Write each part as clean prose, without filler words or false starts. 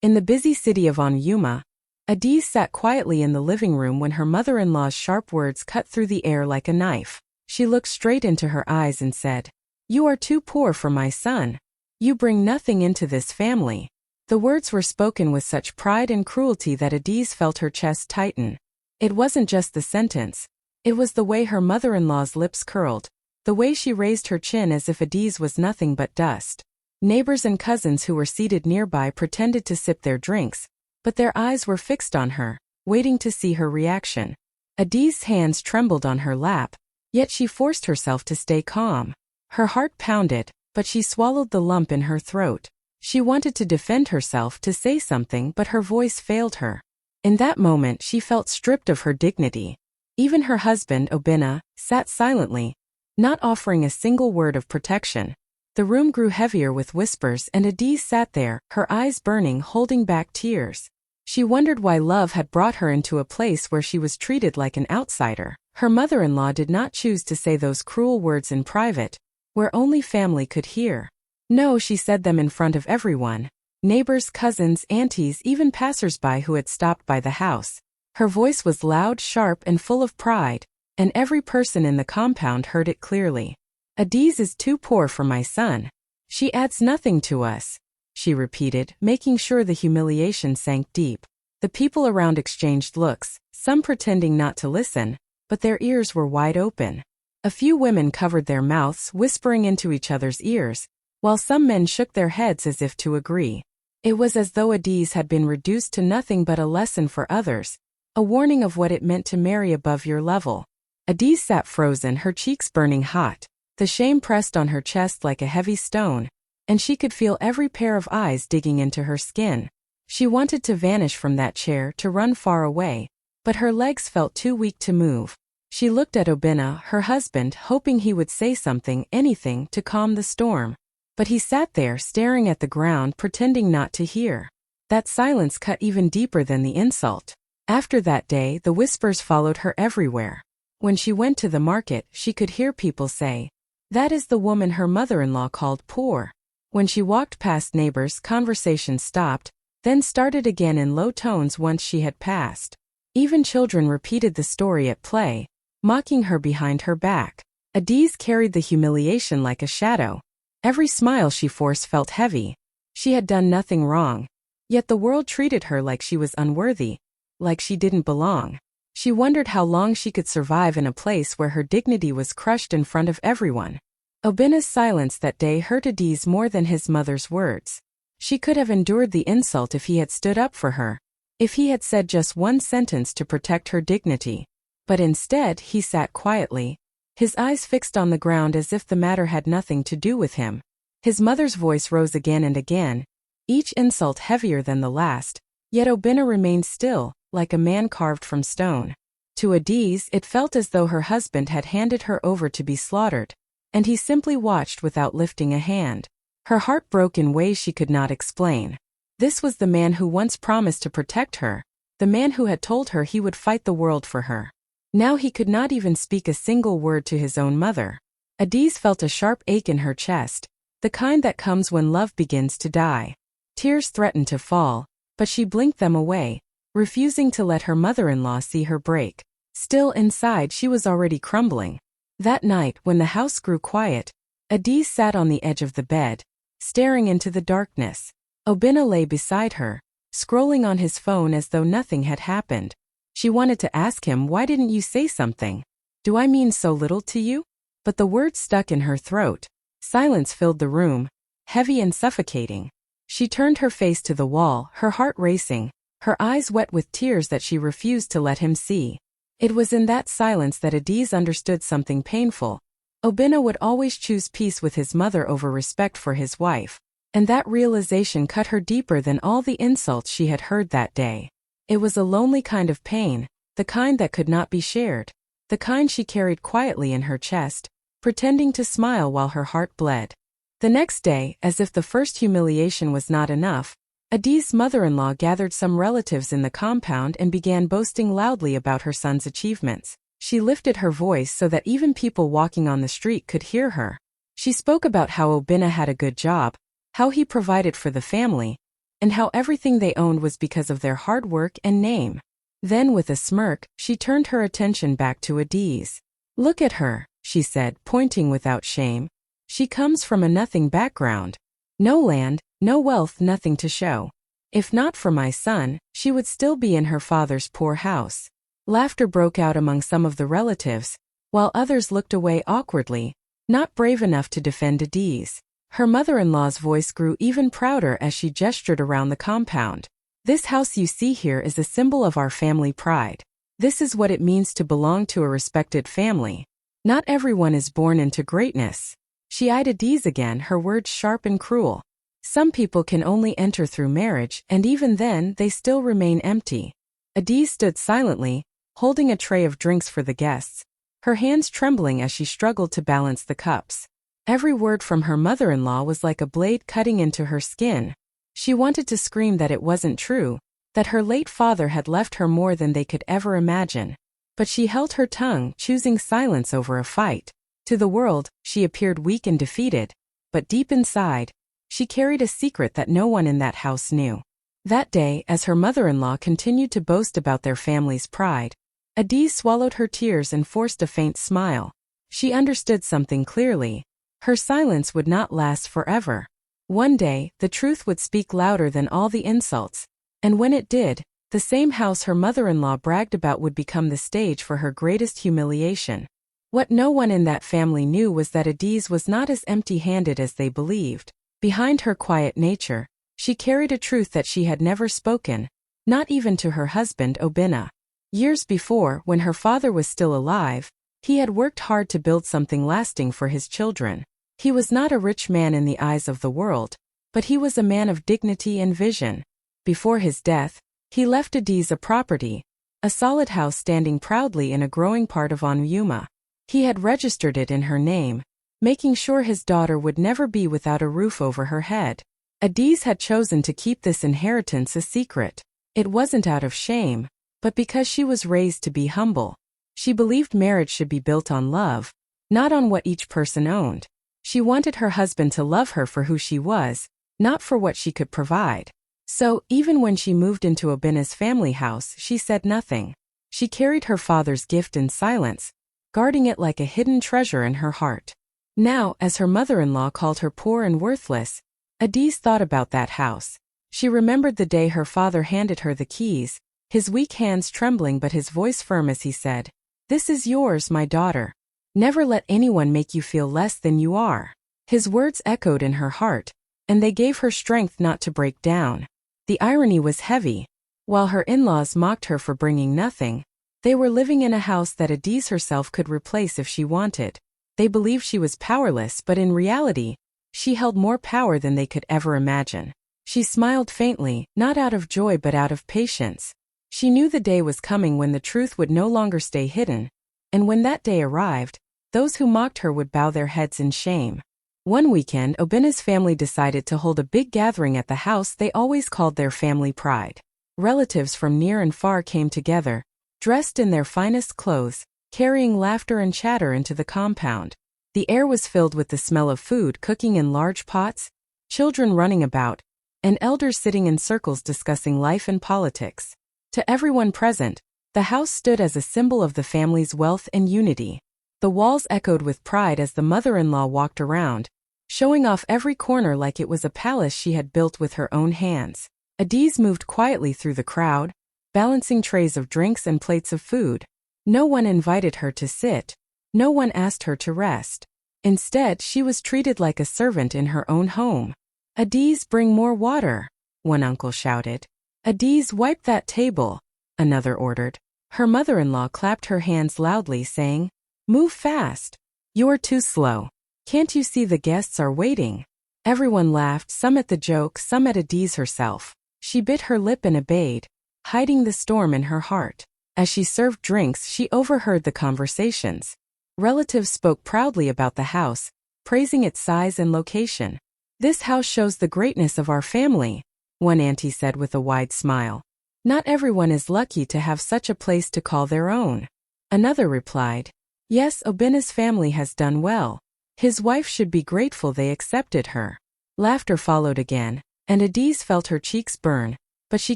In the busy city of Onyuma, Adiz sat quietly in the living room when her mother-in-law's sharp words cut through the air like a knife. She looked straight into her eyes and said, "You are too poor for my son. You bring nothing into this family." The words were spoken with such pride and cruelty that Adiz felt her chest tighten. It wasn't just the sentence. It was the way her mother-in-law's lips curled, the way she raised her chin as if Adiz was nothing but dust. Neighbors and cousins who were seated nearby pretended to sip their drinks, but their eyes were fixed on her, waiting to see her reaction. Adiz's hands trembled on her lap, yet she forced herself to stay calm. Her heart pounded, but she swallowed the lump in her throat. She wanted to defend herself, to say something, but her voice failed her. In that moment she felt stripped of her dignity. Even her husband, Obinna, sat silently, not offering a single word of protection. The room grew heavier with whispers, and Adiz sat there, her eyes burning, holding back tears. She wondered why love had brought her into a place where she was treated like an outsider. Her mother-in-law did not choose to say those cruel words in private, where only family could hear. No, she said them in front of everyone. Neighbors, cousins, aunties, even passers-by who had stopped by the house. Her voice was loud, sharp, and full of pride, and every person in the compound heard it clearly. "Adiz is too poor for my son. She adds nothing to us," she repeated, making sure the humiliation sank deep. The people around exchanged looks, some pretending not to listen, but their ears were wide open. A few women covered their mouths, whispering into each other's ears, while some men shook their heads as if to agree. It was as though Adiz had been reduced to nothing but a lesson for others, a warning of what it meant to marry above your level. Adiz sat frozen, her cheeks burning hot. The shame pressed on her chest like a heavy stone, and she could feel every pair of eyes digging into her skin. She wanted to vanish from that chair, to run far away, but her legs felt too weak to move. She looked at Obinna, her husband, hoping he would say something, anything, to calm the storm. But he sat there, staring at the ground, pretending not to hear. That silence cut even deeper than the insult. After that day, the whispers followed her everywhere. When she went to the market, she could hear people say, "That is the woman her mother-in-law called poor." When she walked past neighbors, conversation stopped, then started again in low tones once she had passed. Even children repeated the story at play, mocking her behind her back. Adiz carried the humiliation like a shadow. Every smile she forced felt heavy. She had done nothing wrong, yet the world treated her like she was unworthy, like she didn't belong. She wondered how long she could survive in a place where her dignity was crushed in front of everyone. Obinna's silence that day hurt Adiz more than his mother's words. She could have endured the insult if he had stood up for her, if he had said just one sentence to protect her dignity. But instead, he sat quietly, his eyes fixed on the ground as if the matter had nothing to do with him. His mother's voice rose again and again, each insult heavier than the last, yet Obinna remained still, like a man carved from stone. To Adiz, it felt as though her husband had handed her over to be slaughtered, and he simply watched without lifting a hand. Her heart broke in ways she could not explain. This was the man who once promised to protect her, the man who had told her he would fight the world for her. Now he could not even speak a single word to his own mother. Adiz felt a sharp ache in her chest, the kind that comes when love begins to die. Tears threatened to fall, but she blinked them away, refusing to let her mother-in-law see her break. Still, inside she was already crumbling. That night, when the house grew quiet, Adiz sat on the edge of the bed, staring into the darkness. Obinna lay beside her, scrolling on his phone as though nothing had happened. She wanted to ask him, "Why didn't you say something? Do I mean so little to you?" But the words stuck in her throat. Silence filled the room, heavy and suffocating. She turned her face to the wall, her heart racing, her eyes wet with tears that she refused to let him see. It was in that silence that Adiz understood something painful. Obinna would always choose peace with his mother over respect for his wife, and that realization cut her deeper than all the insults she had heard that day. It was a lonely kind of pain, the kind that could not be shared, the kind she carried quietly in her chest, pretending to smile while her heart bled. The next day, as if the first humiliation was not enough, Adiz's mother-in-law gathered some relatives in the compound and began boasting loudly about her son's achievements. She lifted her voice so that even people walking on the street could hear her. She spoke about how Obinna had a good job, how he provided for the family, and how everything they owned was because of their hard work and name. Then with a smirk, she turned her attention back to Adise. "Look at her," she said, pointing without shame. "She comes from a nothing background. No land, no wealth, nothing to show. If not for my son, she would still be in her father's poor house." Laughter broke out among some of the relatives, while others looked away awkwardly, not brave enough to defend Adise. Her mother-in-law's voice grew even prouder as she gestured around the compound. "This house you see here is a symbol of our family pride. This is what it means to belong to a respected family. Not everyone is born into greatness." She eyed Adise again, her words sharp and cruel. "Some people can only enter through marriage, and even then they still remain empty." Adise stood silently, holding a tray of drinks for the guests, her hands trembling as she struggled to balance the cups. Every word from her mother-in-law was like a blade cutting into her skin. She wanted to scream that it wasn't true, that her late father had left her more than they could ever imagine. But she held her tongue, choosing silence over a fight. To the world, she appeared weak and defeated, but deep inside, she carried a secret that no one in that house knew. That day, as her mother-in-law continued to boast about their family's pride, Adise swallowed her tears and forced a faint smile. She understood something clearly. Her silence would not last forever. One day, the truth would speak louder than all the insults, and when it did, the same house her mother-in-law bragged about would become the stage for her greatest humiliation. What no one in that family knew was that Adise was not as empty-handed as they believed. Behind her quiet nature, she carried a truth that she had never spoken, not even to her husband Obinna. Years before, when her father was still alive, he had worked hard to build something lasting for his children. He was not a rich man in the eyes of the world, but he was a man of dignity and vision. Before his death, he left Adise a property, a solid house standing proudly in a growing part of Onyuma. He had registered it in her name, making sure his daughter would never be without a roof over her head. Adise had chosen to keep this inheritance a secret. It wasn't out of shame, but because she was raised to be humble. She believed marriage should be built on love, not on what each person owned. She wanted her husband to love her for who she was, not for what she could provide. So, even when she moved into Obinna's family house, she said nothing. She carried her father's gift in silence, guarding it like a hidden treasure in her heart. Now, as her mother-in-law called her poor and worthless, Adise thought about that house. She remembered the day her father handed her the keys, his weak hands trembling but his voice firm as he said, "This is yours, my daughter. Never let anyone make you feel less than you are." His words echoed in her heart, and they gave her strength not to break down. The irony was heavy. While her in-laws mocked her for bringing nothing, they were living in a house that Adise herself could replace if she wanted. They believed she was powerless, but in reality, she held more power than they could ever imagine. She smiled faintly, not out of joy but out of patience. She knew the day was coming when the truth would no longer stay hidden, and when that day arrived, those who mocked her would bow their heads in shame. One weekend, Obinna's family decided to hold a big gathering at the house they always called their family pride. Relatives from near and far came together, dressed in their finest clothes, carrying laughter and chatter into the compound. The air was filled with the smell of food cooking in large pots, children running about, and elders sitting in circles discussing life and politics. To everyone present, the house stood as a symbol of the family's wealth and unity. The walls echoed with pride as the mother-in-law walked around, showing off every corner like it was a palace she had built with her own hands. Adise moved quietly through the crowd, balancing trays of drinks and plates of food. No one invited her to sit. No one asked her to rest. Instead, she was treated like a servant in her own home. "Adise, bring more water," one uncle shouted. "Adise, wipe that table," another ordered. Her mother-in-law clapped her hands loudly, saying, "Move fast. You're too slow. Can't you see the guests are waiting?" Everyone laughed, some at the joke, some at Adise herself. She bit her lip and obeyed, hiding the storm in her heart. As she served drinks, she overheard the conversations. Relatives spoke proudly about the house, praising its size and location. "This house shows the greatness of our family," one auntie said with a wide smile. "Not everyone is lucky to have such a place to call their own." Another replied, "Yes, Obinna's family has done well. His wife should be grateful they accepted her." Laughter followed again, and Adiz felt her cheeks burn, but she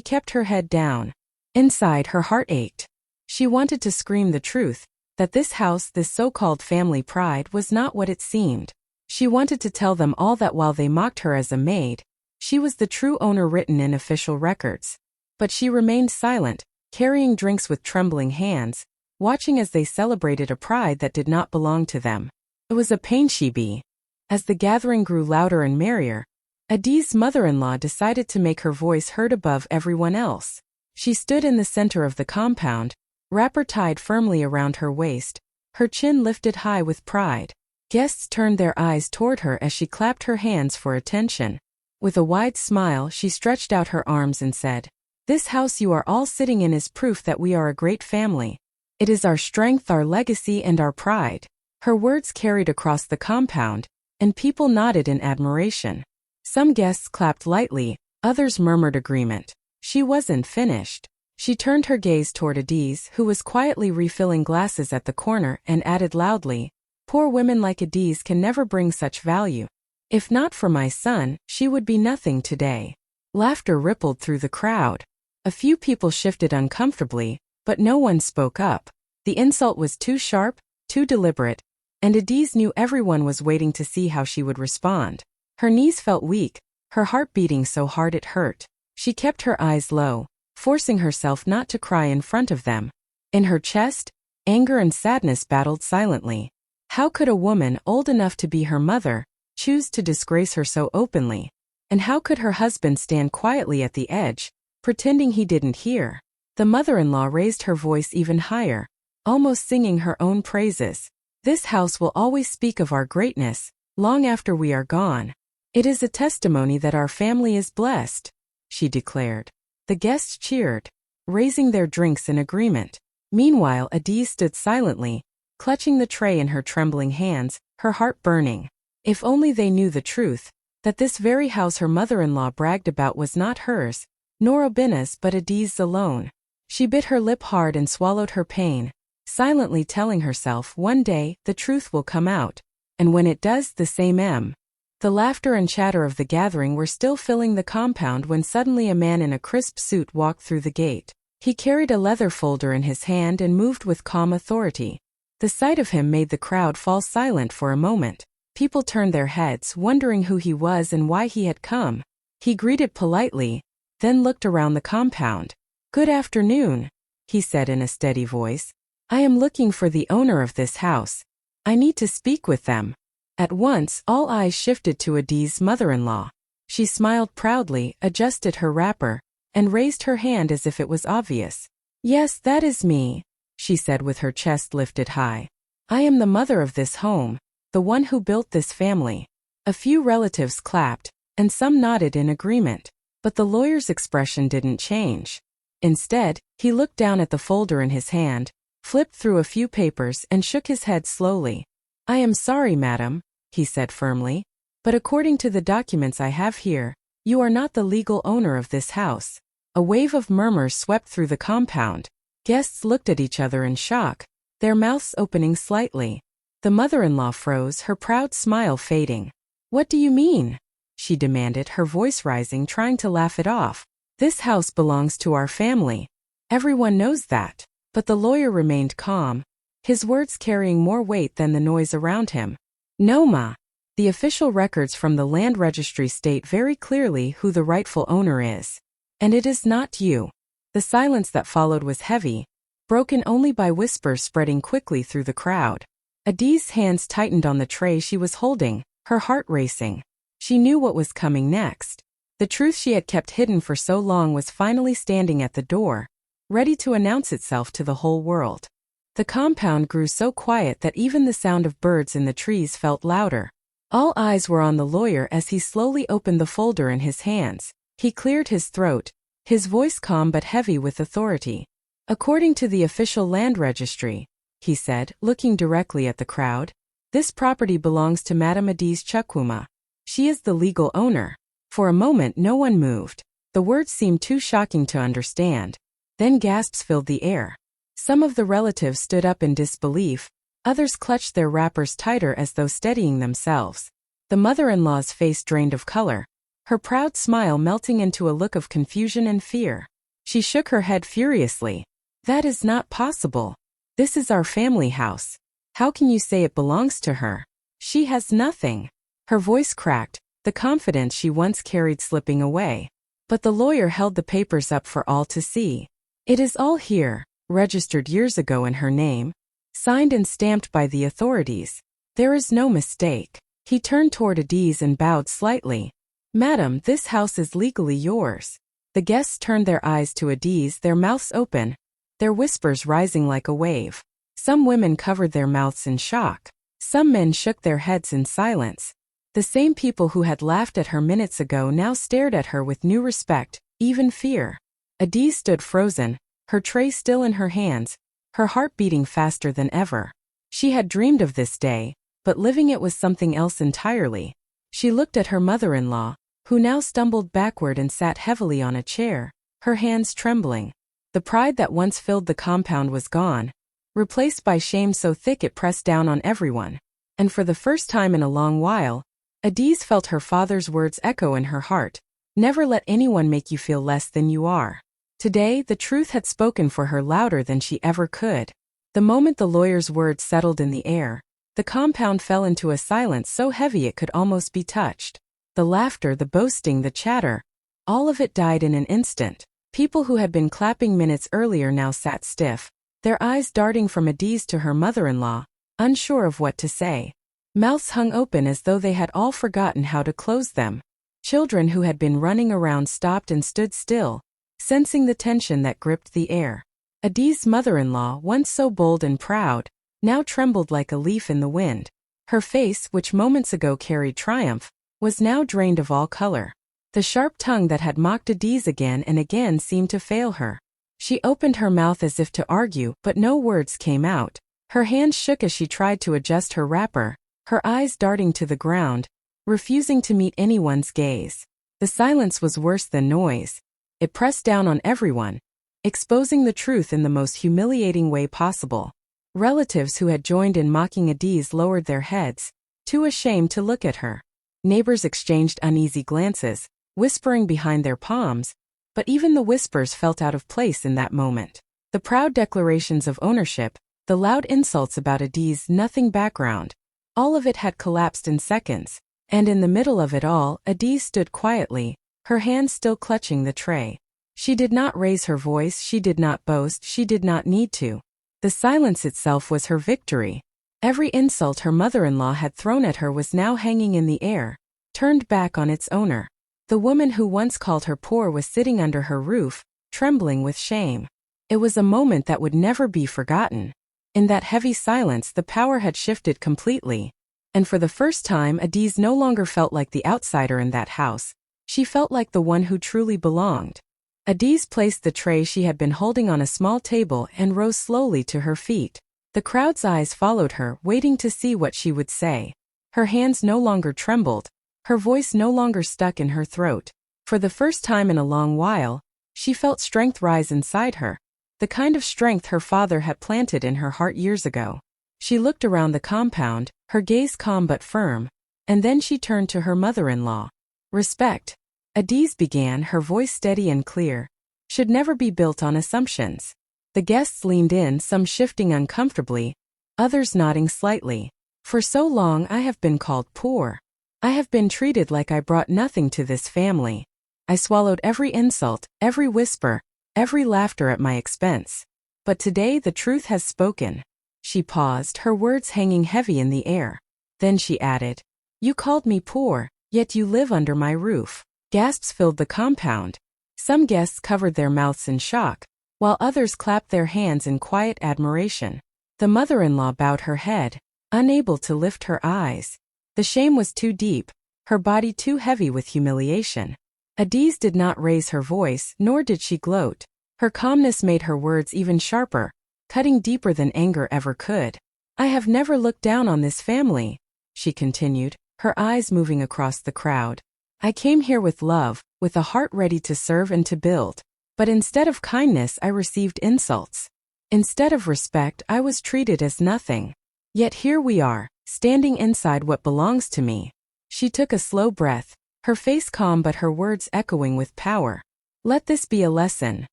kept her head down. Inside, her heart ached. She wanted to scream the truth, that this house, this so-called family pride, was not what it seemed. She wanted to tell them all that while they mocked her as a maid, she was the true owner written in official records. But she remained silent, carrying drinks with trembling hands, watching as they celebrated a pride that did not belong to them. It was a pain she be. As the gathering grew louder and merrier, Adiz's mother-in-law decided to make her voice heard above everyone else. She stood in the center of the compound, wrapper tied firmly around her waist, her chin lifted high with pride. Guests turned their eyes toward her as she clapped her hands for attention. With a wide smile, she stretched out her arms and said, "This house you are all sitting in is proof that we are a great family. It is our strength, our legacy, and our pride." Her words carried across the compound, and people nodded in admiration. Some guests clapped lightly, others murmured agreement. She wasn't finished. She turned her gaze toward Adiz, who was quietly refilling glasses at the corner, and added loudly, "Poor women like Adiz can never bring such value. If not for my son, she would be nothing today." Laughter rippled through the crowd. A few people shifted uncomfortably, but no one spoke up. The insult was too sharp, too deliberate, and Adiz knew everyone was waiting to see how she would respond. Her knees felt weak, her heart beating so hard it hurt. She kept her eyes low, forcing herself not to cry in front of them. In her chest, anger and sadness battled silently. How could a woman old enough to be her mother choose to disgrace her so openly? And how could her husband stand quietly at the edge, pretending he didn't hear? The mother-in-law raised her voice even higher, almost singing her own praises. "This house will always speak of our greatness, long after we are gone. It is a testimony that our family is blessed," she declared. The guests cheered, raising their drinks in agreement. Meanwhile, Adiz stood silently, clutching the tray in her trembling hands, her heart burning. If only they knew the truth, that this very house her mother-in-law bragged about was not hers, nor Obina's but Adiz's alone. She bit her lip hard and swallowed her pain, silently telling herself, one day, the truth will come out, and when it does, the same. The laughter and chatter of the gathering were still filling the compound when suddenly a man in a crisp suit walked through the gate. He carried a leather folder in his hand and moved with calm authority. The sight of him made the crowd fall silent for a moment. People turned their heads, wondering who he was and why he had come. He greeted politely, then looked around the compound. "Good afternoon," he said in a steady voice. "I am looking for the owner of this house. I need to speak with them." At once, all eyes shifted to Adiz's mother-in-law. She smiled proudly, adjusted her wrapper, and raised her hand as if it was obvious. "Yes, that is me," she said with her chest lifted high. "I am the mother of this home, the one who built this family." A few relatives clapped, and some nodded in agreement. But the lawyer's expression didn't change. Instead, he looked down at the folder in his hand, flipped through a few papers and shook his head slowly. "I am sorry, madam," he said firmly, "but according to the documents I have here, you are not the legal owner of this house." A wave of murmurs swept through the compound. Guests looked at each other in shock, their mouths opening slightly. The mother-in-law froze, her proud smile fading. "What do you mean?" she demanded, her voice rising, trying to laugh it off. "This house belongs to our family. Everyone knows that." But the lawyer remained calm, his words carrying more weight than the noise around him. "No, ma. The official records from the land registry state very clearly who the rightful owner is. And it is not you." The silence that followed was heavy, broken only by whispers spreading quickly through the crowd. Adiz's hands tightened on the tray she was holding, her heart racing. She knew what was coming next. The truth she had kept hidden for so long was finally standing at the door, ready to announce itself to the whole world. The compound grew so quiet that even the sound of birds in the trees felt louder. All eyes were on the lawyer as he slowly opened the folder in his hands. He cleared his throat, his voice calm but heavy with authority. "According to the official land registry," he said, looking directly at the crowd, "this property belongs to Madame Adiz Chukwuma. She is the legal owner." For a moment no one moved. The words seemed too shocking to understand. Then gasps filled the air. Some of the relatives stood up in disbelief, others clutched their wrappers tighter as though steadying themselves. The mother-in-law's face drained of color, her proud smile melting into a look of confusion and fear. She shook her head furiously. That is not possible. This is our family house. How can you say it belongs to her? She has nothing. Her voice cracked, the confidence she once carried slipping away. But the lawyer held the papers up for all to see. It is all here, registered years ago in her name, signed and stamped by the authorities. There is no mistake. He turned toward Adiz and bowed slightly. Madam, this house is legally yours. The guests turned their eyes to Adiz, their mouths open, their whispers rising like a wave. Some women covered their mouths in shock. Some men shook their heads in silence. The same people who had laughed at her minutes ago now stared at her with new respect, even fear. Adiz stood frozen, her tray still in her hands, her heart beating faster than ever. She had dreamed of this day, but living it was something else entirely. She looked at her mother-in-law, who now stumbled backward and sat heavily on a chair, her hands trembling. The pride that once filled the compound was gone, replaced by shame so thick it pressed down on everyone. And for the first time in a long while, Adiz felt her father's words echo in her heart. Never let anyone make you feel less than you are. Today, the truth had spoken for her louder than she ever could. The moment the lawyer's words settled in the air, the compound fell into a silence so heavy it could almost be touched. The laughter, the boasting, the chatter, all of it died in an instant. People who had been clapping minutes earlier now sat stiff, their eyes darting from Adiz to her mother-in-law, unsure of what to say. Mouths hung open as though they had all forgotten how to close them. Children who had been running around stopped and stood still, sensing the tension that gripped the air. Adiz's mother-in-law, once so bold and proud, now trembled like a leaf in the wind. Her face, which moments ago carried triumph, was now drained of all color. The sharp tongue that had mocked Adiz again and again seemed to fail her. She opened her mouth as if to argue, but no words came out. Her hands shook as she tried to adjust her wrapper, her eyes darting to the ground, refusing to meet anyone's gaze. The silence was worse than noise. It pressed down on everyone, exposing the truth in the most humiliating way possible. Relatives who had joined in mocking Adiz lowered their heads, too ashamed to look at her. Neighbors exchanged uneasy glances, whispering behind their palms, but even the whispers felt out of place in that moment. The proud declarations of ownership, the loud insults about Adiz's nothing background, all of it had collapsed in seconds, and in the middle of it all, Adiz stood quietly, her hands still clutching the tray. She did not raise her voice, she did not boast, she did not need to. The silence itself was her victory. Every insult her mother-in-law had thrown at her was now hanging in the air, turned back on its owner. The woman who once called her poor was sitting under her roof, trembling with shame. It was a moment that would never be forgotten. In that heavy silence, the power had shifted completely. And for the first time, Adiz no longer felt like the outsider in that house. She felt like the one who truly belonged. Adiz placed the tray she had been holding on a small table and rose slowly to her feet. The crowd's eyes followed her, waiting to see what she would say. Her hands no longer trembled, her voice no longer stuck in her throat. For the first time in a long while, she felt strength rise inside her, the kind of strength her father had planted in her heart years ago. She looked around the compound, her gaze calm but firm, and then she turned to her mother-in-law. Respect, Adiz began, her voice steady and clear, should never be built on assumptions. The guests leaned in, some shifting uncomfortably, others nodding slightly. For so long I have been called poor. I have been treated like I brought nothing to this family. I swallowed every insult, every whisper, every laughter at my expense. But today the truth has spoken. She paused, her words hanging heavy in the air. Then she added, "You called me poor, yet you live under my roof." Gasps filled the compound. Some guests covered their mouths in shock, while others clapped their hands in quiet admiration. The mother-in-law bowed her head, unable to lift her eyes. The shame was too deep, her body too heavy with humiliation. Adiz did not raise her voice, nor did she gloat. Her calmness made her words even sharper, cutting deeper than anger ever could. "I have never looked down on this family," she continued, her eyes moving across the crowd. "I came here with love, with a heart ready to serve and to build. But instead of kindness, I received insults. Instead of respect, I was treated as nothing. Yet here we are, standing inside what belongs to me." She took a slow breath, her face calm but her words echoing with power. Let this be a lesson.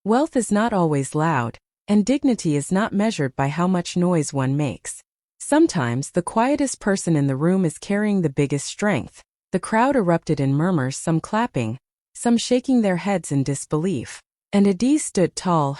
Wealth is not always loud, and dignity is not measured by how much noise one makes. Sometimes the quietest person in the room is carrying the biggest strength. The crowd erupted in murmurs, some clapping, some shaking their heads in disbelief. And Adie stood tall,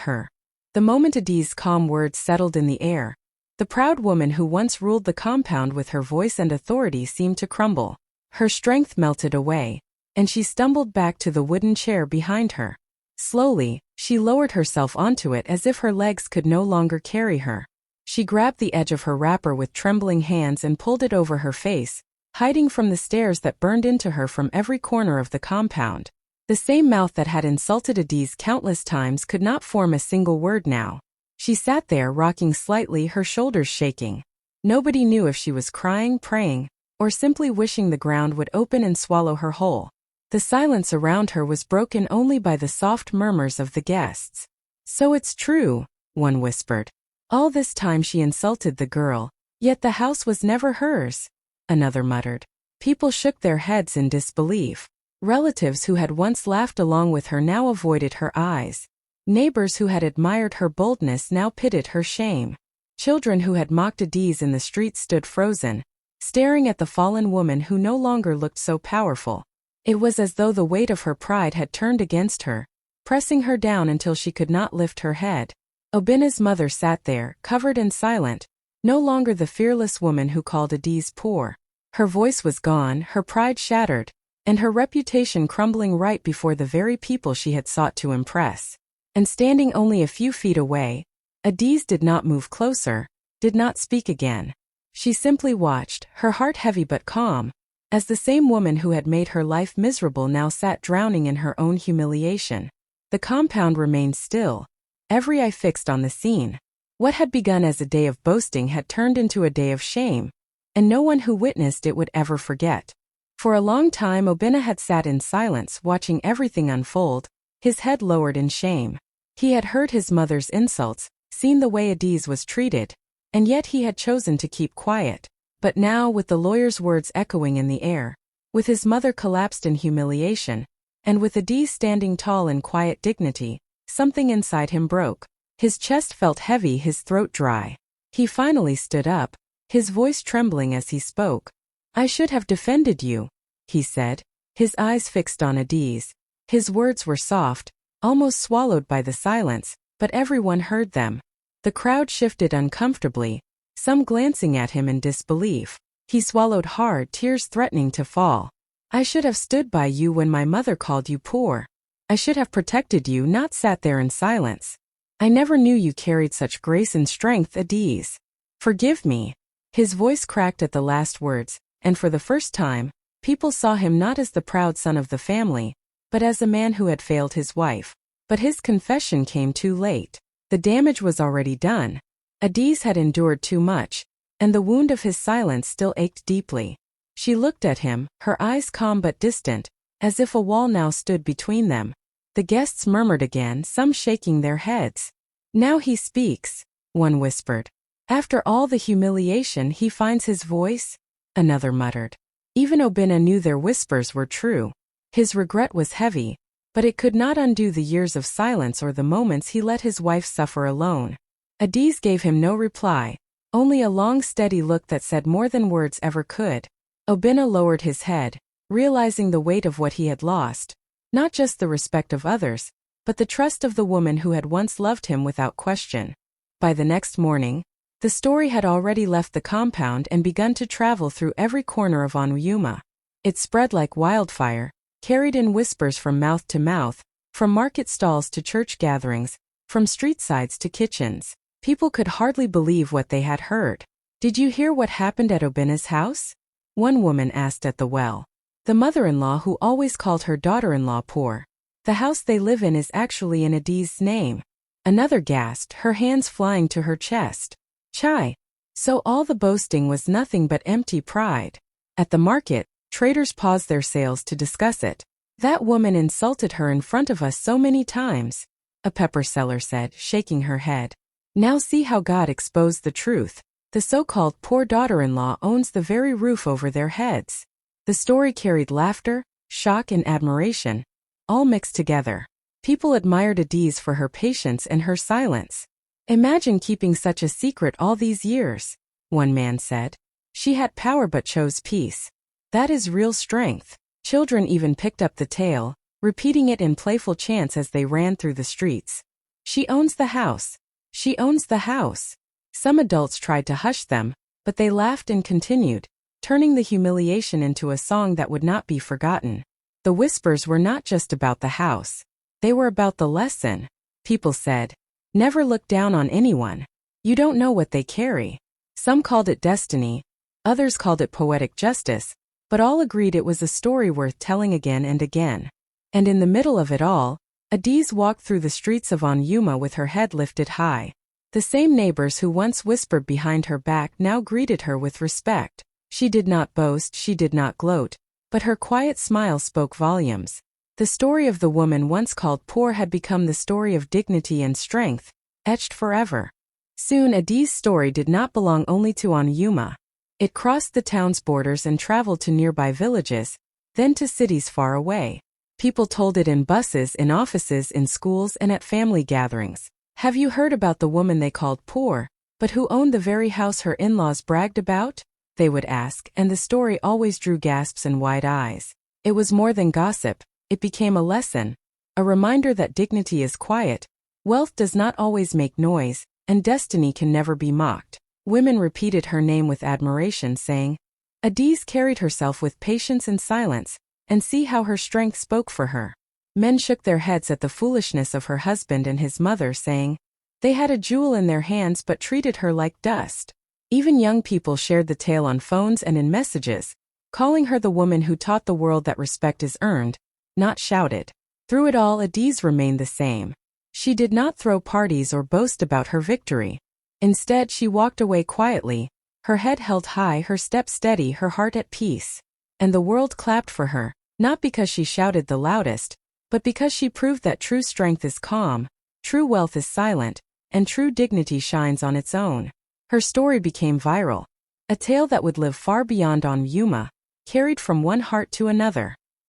the moment Adie's calm words settled in the air, the proud woman who once ruled the compound with her voice and authority seemed to crumble. Her strength melted away, and she stumbled back to the wooden chair behind her. Slowly, she lowered herself onto it as if her legs could no longer carry her. She grabbed the edge of her wrapper with trembling hands and pulled it over her face, hiding from the stares that burned into her from every corner of the compound. The same mouth that had insulted Adie's countless times could not form a single word now. She sat there rocking slightly, her shoulders shaking. Nobody knew if she was crying, praying, or simply wishing the ground would open and swallow her whole. The silence around her was broken only by the soft murmurs of the guests. So it's true, one whispered. All this time she insulted the girl, yet the house was never hers, another muttered. People shook their heads in disbelief. Relatives who had once laughed along with her now avoided her eyes. Neighbors who had admired her boldness now pitied her shame. Children who had mocked Adie's in the street stood frozen, staring at the fallen woman who no longer looked so powerful. It was as though the weight of her pride had turned against her, pressing her down until she could not lift her head. Obinna's mother sat there, covered and silent, no longer the fearless woman who called Adie's poor. Her voice was gone, her pride shattered, and her reputation crumbling right before the very people she had sought to impress. And standing only a few feet away, Adie's did not move closer, did not speak again. She simply watched, her heart heavy but calm, as the same woman who had made her life miserable now sat drowning in her own humiliation. The compound remained still, every eye fixed on the scene. What had begun as a day of boasting had turned into a day of shame, and no one who witnessed it would ever forget. For a long time Obinna had sat in silence watching everything unfold, his head lowered in shame. He had heard his mother's insults, seen the way Adie's was treated, and yet he had chosen to keep quiet. But now, with the lawyer's words echoing in the air, with his mother collapsed in humiliation, and with Adie standing tall in quiet dignity, something inside him broke. His chest felt heavy, his throat dry. He finally stood up, his voice trembling as he spoke. "I should have defended you," he said, his eyes fixed on Adie's. His words were soft, almost swallowed by the silence, but everyone heard them. The crowd shifted uncomfortably, some glancing at him in disbelief. He swallowed hard, tears threatening to fall. "I should have stood by you when my mother called you poor. I should have protected you, not sat there in silence. I never knew you carried such grace and strength, Adie's. Forgive me." His voice cracked at the last words, and for the first time, people saw him not as the proud son of the family, but as a man who had failed his wife. But his confession came too late. The damage was already done. Adie's had endured too much, and the wound of his silence still ached deeply. She looked at him, her eyes calm but distant, as if a wall now stood between them. The guests murmured again, some shaking their heads. "Now he speaks," one whispered. "After all the humiliation he finds his voice," another muttered. Even Obinna knew their whispers were true. His regret was heavy, but it could not undo the years of silence or the moments he let his wife suffer alone. Adie's gave him no reply, only a long steady look that said more than words ever could. Obinna lowered his head, realizing the weight of what he had lost, not just the respect of others, but the trust of the woman who had once loved him without question. By the next morning, the story had already left the compound and begun to travel through every corner of Onuyuma. It spread like wildfire, carried in whispers from mouth to mouth, from market stalls to church gatherings, from street sides to kitchens. People could hardly believe what they had heard. "Did you hear what happened at Obinna's house?" one woman asked at the well. The mother-in-law who always called her daughter-in-law poor. "The house they live in is actually in Adie's name," another gasped, her hands flying to her chest. "Chai! So all the boasting was nothing but empty pride." At the market, traders paused their sales to discuss it. "That woman insulted her in front of us so many times," a pepper seller said, shaking her head. "Now see how God exposed the truth. The so-called poor daughter-in-law owns the very roof over their heads." The story carried laughter, shock and admiration, all mixed together. People admired Adise for her patience and her silence. "Imagine keeping such a secret all these years," one man said. "She had power but chose peace. That is real strength." Children even picked up the tale, repeating it in playful chants as they ran through the streets. "She owns the house. She owns the house." Some adults tried to hush them, but they laughed and continued, turning the humiliation into a song that would not be forgotten. The whispers were not just about the house. They were about the lesson. People said, "Never look down on anyone. You don't know what they carry." Some called it destiny, others called it poetic justice, but all agreed it was a story worth telling again and again. And in the middle of it all, Adise walked through the streets of Onyuma with her head lifted high. The same neighbors who once whispered behind her back now greeted her with respect. She did not boast, she did not gloat, but her quiet smile spoke volumes. The story of the woman once called poor had become the story of dignity and strength, etched forever. Soon Adise's story did not belong only to Onyuma. It crossed the town's borders and traveled to nearby villages, then to cities far away. People told it in buses, in offices, in schools, and at family gatherings. "Have you heard about the woman they called poor, but who owned the very house her in-laws bragged about?" they would ask, and the story always drew gasps and wide eyes. It was more than gossip. It became a lesson, a reminder that dignity is quiet, wealth does not always make noise, and destiny can never be mocked. Women repeated her name with admiration, saying, "Adise carried herself with patience and silence, and see how her strength spoke for her." Men shook their heads at the foolishness of her husband and his mother, saying, "They had a jewel in their hands but treated her like dust." Even young people shared the tale on phones and in messages, calling her the woman who taught the world that respect is earned, not shouted. Through it all, Adise remained the same. She did not throw parties or boast about her victory. Instead, she walked away quietly, her head held high, her step steady, her heart at peace. And the world clapped for her, not because she shouted the loudest, but because she proved that true strength is calm, true wealth is silent, and true dignity shines on its own. Her story became viral, a tale that would live far beyond Onyuma, carried from one heart to another.